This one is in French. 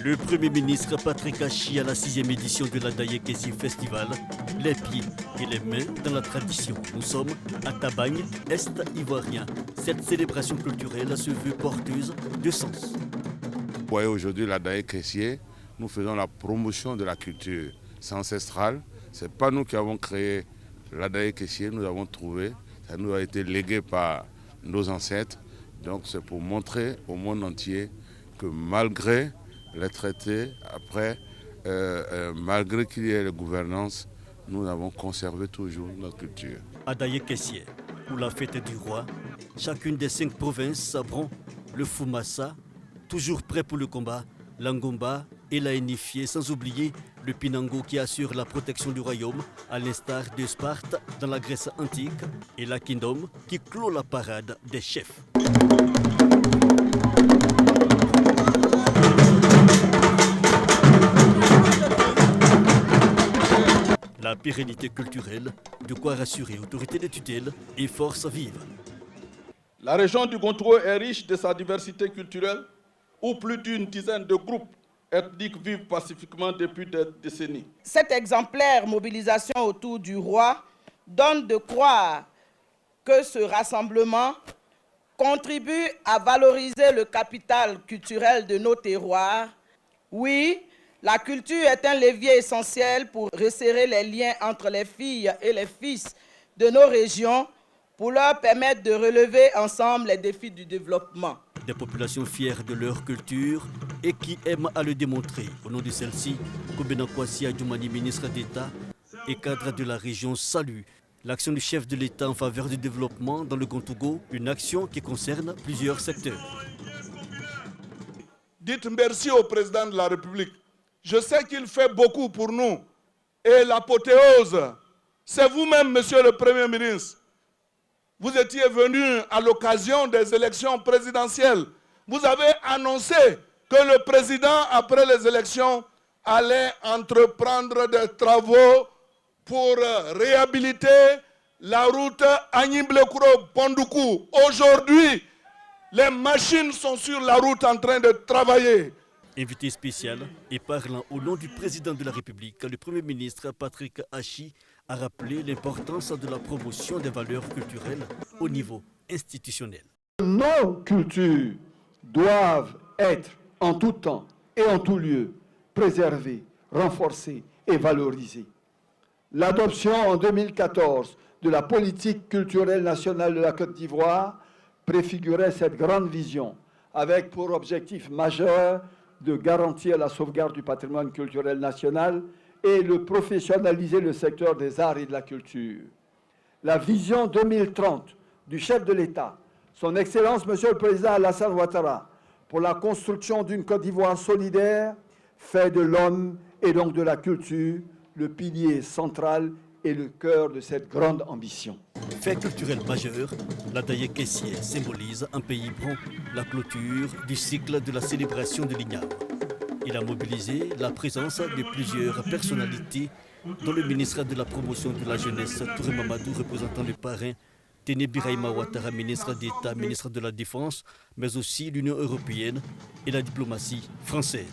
Le Premier ministre Patrick Achi à la 6e édition de l'Adaye Kessie Festival, les pieds et les mains dans la tradition. Nous sommes à Tabagne, Est ivoirien. Cette célébration culturelle se veut porteuse de sens. Vous voyez aujourd'hui l'Adaye Kessie, nous faisons la promotion de la culture. C'est ancestral, ce n'est pas nous qui avons créé l'Adaye Kessie, nous avons trouvé, ça nous a été légué par nos ancêtres. Donc c'est pour montrer au monde entier que malgré les traités, après, malgré qu'il y ait la gouvernance, nous avons conservé toujours notre culture. Adaye Kessie, pour la fête du roi, chacune des 5 provinces sabront le Fumassa, toujours prêt pour le combat, l'Angomba et la Enifié, sans oublier le Pinango qui assure la protection du royaume, à l'instar de Sparte dans la Grèce antique, et la Kingdom qui clôt la parade des chefs. La pérennité culturelle, de quoi rassurer autorités de tutelle et forces vives. La région du Gontouo est riche de sa diversité culturelle, où plus d'une dizaine de groupes ethniques vivent pacifiquement depuis des décennies. Cette exemplaire mobilisation autour du roi donne de croire que ce rassemblement contribue à valoriser le capital culturel de nos terroirs. Oui, la culture est un levier essentiel pour resserrer les liens entre les filles et les fils de nos régions, pour leur permettre de relever ensemble les défis du développement. Des populations fières de leur culture et qui aiment à le démontrer. Au nom de celle-ci, Kobena Kwasi Adjoumani, ministre d'État et cadre de la région, salue l'action du chef de l'État en faveur du développement dans le Gontougo, une action qui concerne plusieurs secteurs. Dites merci au président de la République. Je sais qu'il fait beaucoup pour nous. Et l'apothéose, c'est vous-même, monsieur le Premier ministre. Vous étiez venu à l'occasion des élections présidentielles. Vous avez annoncé que le président, après les élections, allait entreprendre des travaux pour réhabiliter la route Agniblekuro-Pondoukou. Aujourd'hui, les machines sont sur la route en train de travailler. Invité spécial et parlant au nom du président de la République, le Premier ministre Patrick Achi a rappelé l'importance de la promotion des valeurs culturelles au niveau institutionnel. Nos cultures doivent être en tout temps et en tout lieu préservées, renforcées et valorisées. L'adoption en 2014 de la politique culturelle nationale de la Côte d'Ivoire préfigurait cette grande vision avec pour objectif majeur de garantir la sauvegarde du patrimoine culturel national et de professionnaliser le secteur des arts et de la culture. La vision 2030 du chef de l'État, son Excellence Monsieur le Président Alassane Ouattara, pour la construction d'une Côte d'Ivoire solidaire, fait de l'homme et donc de la culture le pilier central et le cœur de cette grande ambition. Fait culturel majeur, l'Adaye Kessie symbolise un pays bon, la clôture du cycle de la célébration de l'Igname. Il a mobilisé la présence de plusieurs personnalités, dont le ministre de la Promotion de la Jeunesse, Touré Mamadou, représentant le parrain, Téné Birahima Ouattara, ministre d'État, ministre de la Défense, mais aussi l'Union européenne et la diplomatie française.